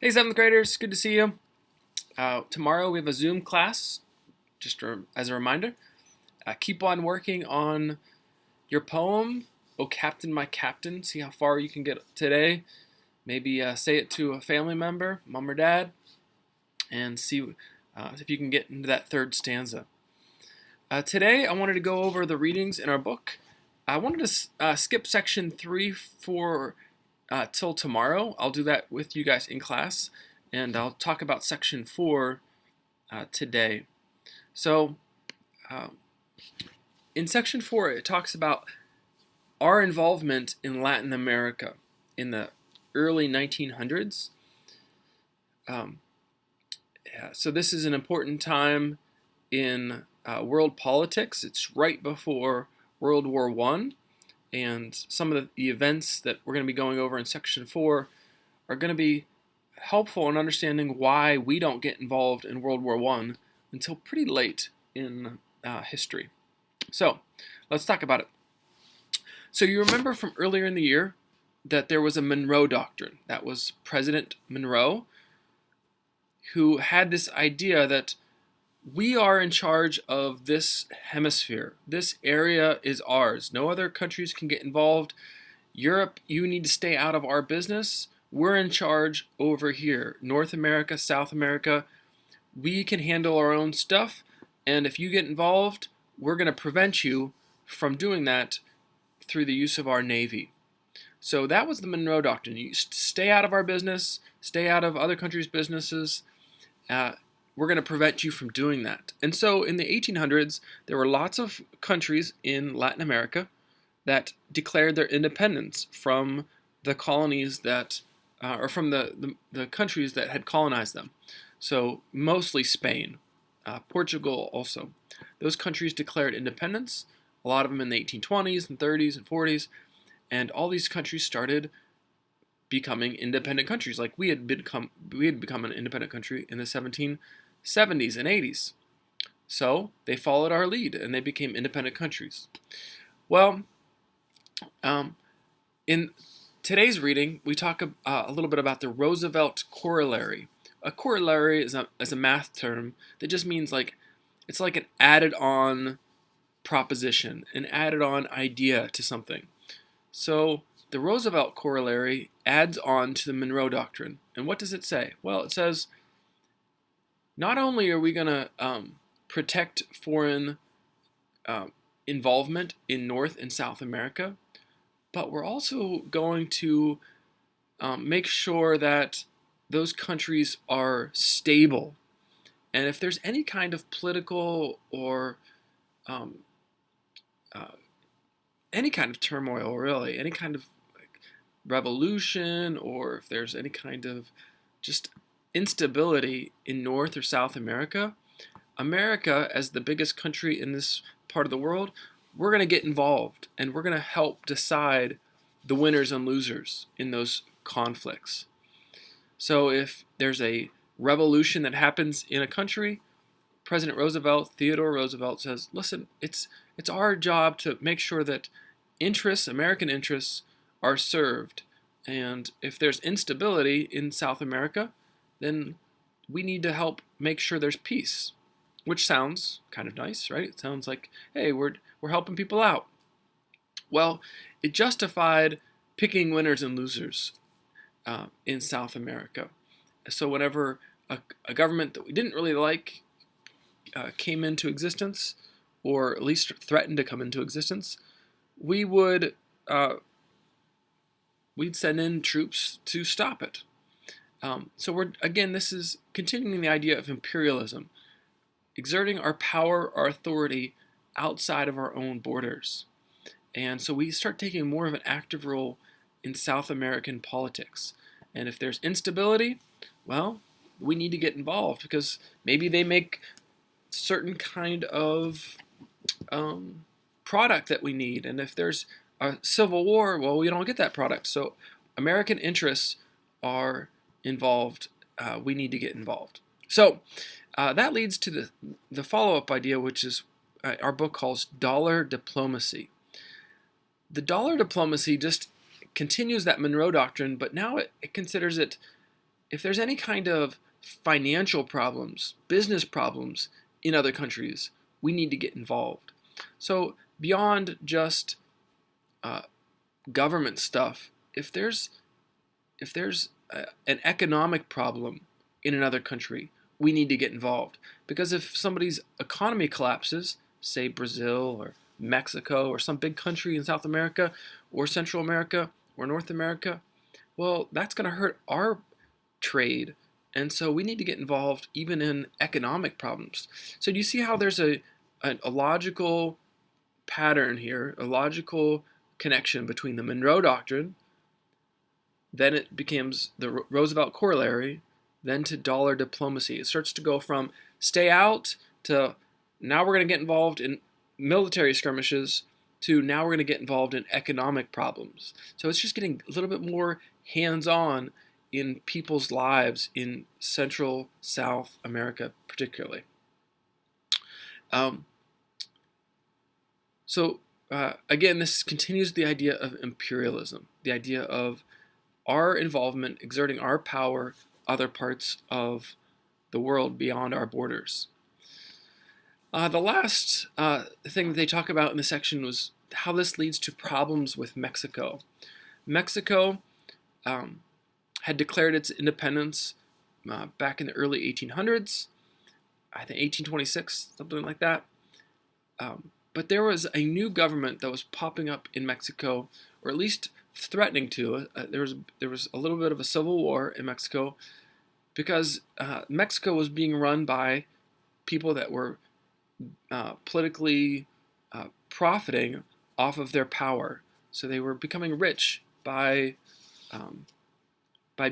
Hey, 7th graders, good to see you. Tomorrow we have a Zoom class, just as a reminder. Keep on working on your poem, Oh Captain, My Captain. See how far you can get today. Maybe say it to a family member, mom or dad, and see if you can get into that third stanza. Today I wanted to go over the readings in our book. I wanted to skip section 3 for till tomorrow. I'll do that with you guys in class, and I'll talk about section 4 today. So, in section 4, it talks about our involvement in Latin America in the early 1900s. So this is an important time in world politics. It's right before World War I, and some of the events that we're going to be going over in section 4 are going to be helpful in understanding why we don't get involved in World War I until pretty late in history. So let's talk about it. So you remember from earlier in the year that there was a Monroe Doctrine. That was President Monroe who had this idea that we are in charge of this hemisphere. This area is ours. No other countries can get involved. Europe, you need to stay out of our business. We're in charge over here. North America, South America, we can handle our own stuff. And if you get involved, we're going to prevent you from doing that through the use of our Navy. So that was the Monroe Doctrine. You stay out of our business, stay out of other countries' businesses. We're going to prevent you from doing that. And so in the 1800s, there were lots of countries in Latin America that declared their independence from the colonies that, or from the countries that had colonized them. So mostly Spain, Portugal also. Those countries declared independence, a lot of them in the 1820s and 30s and 40s, and all these countries started becoming independent countries, like we had become an independent country in the 1770s and 80s. So they followed our lead and they became independent countries. Well, in today's reading, we talk a little bit about the Roosevelt corollary. A corollary is a math term that just means it's like an added-on proposition, an added-on idea to something. So the Roosevelt corollary adds on to the Monroe Doctrine. And what does it say? Well, it says, not only are we going to protect foreign involvement in North and South America, but we're also going to make sure that those countries are stable. And if there's any kind of political or any kind of turmoil, really, any kind of revolution, or if there's any kind of just instability in North or South America, America, as the biggest country in this part of the world, we're going to get involved and we're going to help decide the winners and losers in those conflicts. So if there's a revolution that happens in a country, President Roosevelt, Theodore Roosevelt, says, listen, it's our job to make sure that American interests, are served. And if there's instability in South America, then we need to help make sure there's peace. Which sounds kind of nice, right? It sounds like, hey, we're helping people out. Well, it justified picking winners and losers in South America. So whenever a government that we didn't really like came into existence, or at least threatened to come into existence, we'd send in troops to stop it. So this is continuing the idea of imperialism, exerting our power, our authority outside of our own borders. And so we start taking more of an active role in South American politics. And if there's instability, well, we need to get involved because maybe they make certain kind of product that we need. And if there's a civil war, well, we don't get that product. So American interests are involved. We need to get involved. So that leads to the follow-up idea, which is our book calls dollar diplomacy. The dollar diplomacy just continues that Monroe Doctrine, but now it considers it if there's any kind of financial problems, business problems in other countries, we need to get involved. So beyond just uh, government stuff, if there's an economic problem in another country, we need to get involved. Because if somebody's economy collapses, say Brazil or Mexico or some big country in South America or Central America or North America, well, that's going to hurt our trade. And so we need to get involved even in economic problems. So do you see how there's a logical pattern here, a logical connection between the Monroe Doctrine, then it becomes the Roosevelt Corollary, then to dollar diplomacy. It starts to go from stay out to now we're going to get involved in military skirmishes to now we're going to get involved in economic problems. So it's just getting a little bit more hands-on in people's lives in Central, South America particularly. Again, this continues the idea of imperialism, the idea of our involvement, exerting our power, other parts of the world beyond our borders. The last thing that they talk about in the section was how this leads to problems with Mexico. Mexico had declared its independence back in the early 1800s, I think 1826, something like that. But there was a new government that was popping up in Mexico, or at least threatening to. There was a little bit of a civil war in Mexico because Mexico was being run by people that were politically profiting off of their power. So they were becoming rich by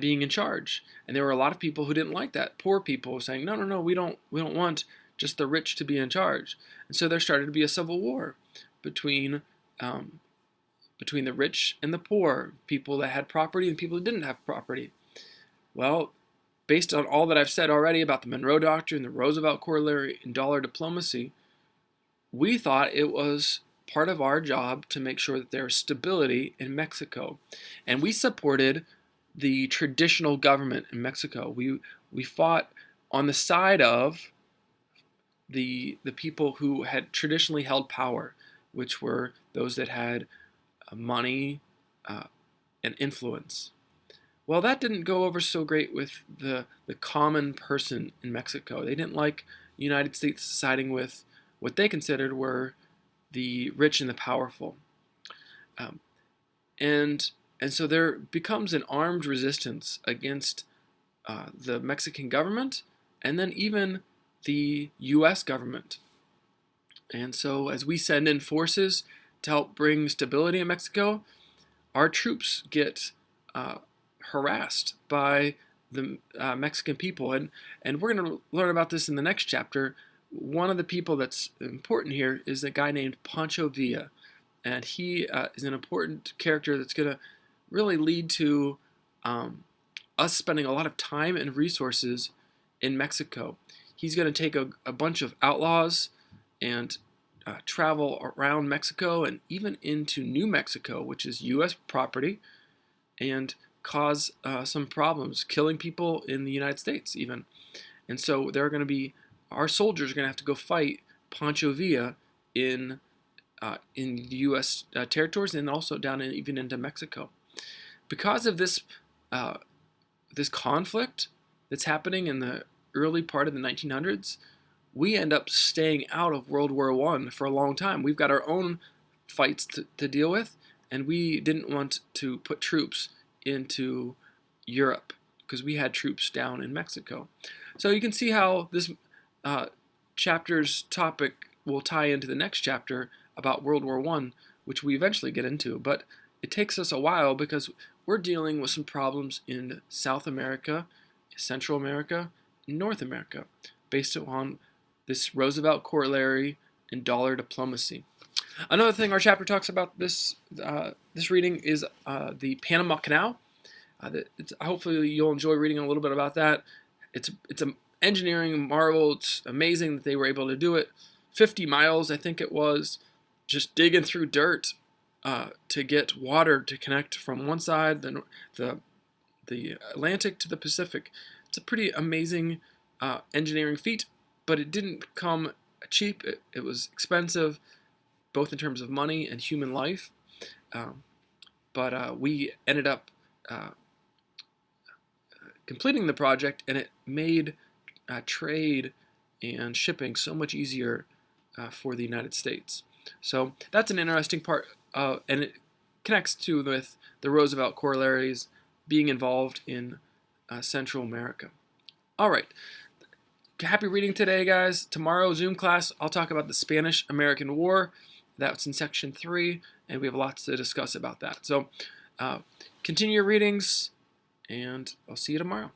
being in charge, and there were a lot of people who didn't like that. Poor people saying, "No, we don't want just the rich to be in charge." And so there started to be a civil war between the rich and the poor, people that had property and people who didn't have property. Well, based on all that I've said already about the Monroe Doctrine, the Roosevelt Corollary, and dollar diplomacy, we thought it was part of our job to make sure that there is stability in Mexico. And we supported the traditional government in Mexico. We fought on the side of the people who had traditionally held power, which were those that had money and influence. Well, that didn't go over so great with the common person in Mexico. They didn't like the United States siding with what they considered were the rich and the powerful. And so there becomes an armed resistance against the Mexican government and then even the U.S. government. And so as we send in forces to help bring stability in Mexico, our troops get harassed by the Mexican people. And we're going to learn about this in the next chapter. One of the people that's important here is a guy named Pancho Villa. And he is an important character that's going to really lead to us spending a lot of time and resources in Mexico. He's going to take a bunch of outlaws and travel around Mexico and even into New Mexico, which is U.S. property, and cause some problems, killing people in the United States even. And so there are going to be, our soldiers are going to have to go fight Pancho Villa in the U.S. Territories and also down even into Mexico. Because of this this conflict that's happening in the early part of the 1900s, we end up staying out of World War I for a long time. We've got our own fights to deal with, and we didn't want to put troops into Europe because we had troops down in Mexico. So you can see how this chapter's topic will tie into the next chapter about World War I, which we eventually get into. But it takes us a while because we're dealing with some problems in South America, Central America, and North America, based on this Roosevelt Corollary and dollar diplomacy. Another thing our chapter talks about this reading is the Panama Canal. Hopefully you'll enjoy reading a little bit about that. It's an engineering marvel. It's amazing that they were able to do it. 50 miles, I think it was, just digging through dirt to get water to connect from one side, the the Atlantic to the Pacific. It's a pretty amazing engineering feat, but it didn't come cheap. It was expensive, both in terms of money and human life. But we ended up completing the project, and it made trade and shipping so much easier for the United States. So that's an interesting part, and it connects to with the Roosevelt corollaries being involved in Central America. All right. Happy reading today, guys. Tomorrow, Zoom class, I'll talk about the Spanish-American War. That's in section 3, and we have lots to discuss about that. So continue your readings, and I'll see you tomorrow.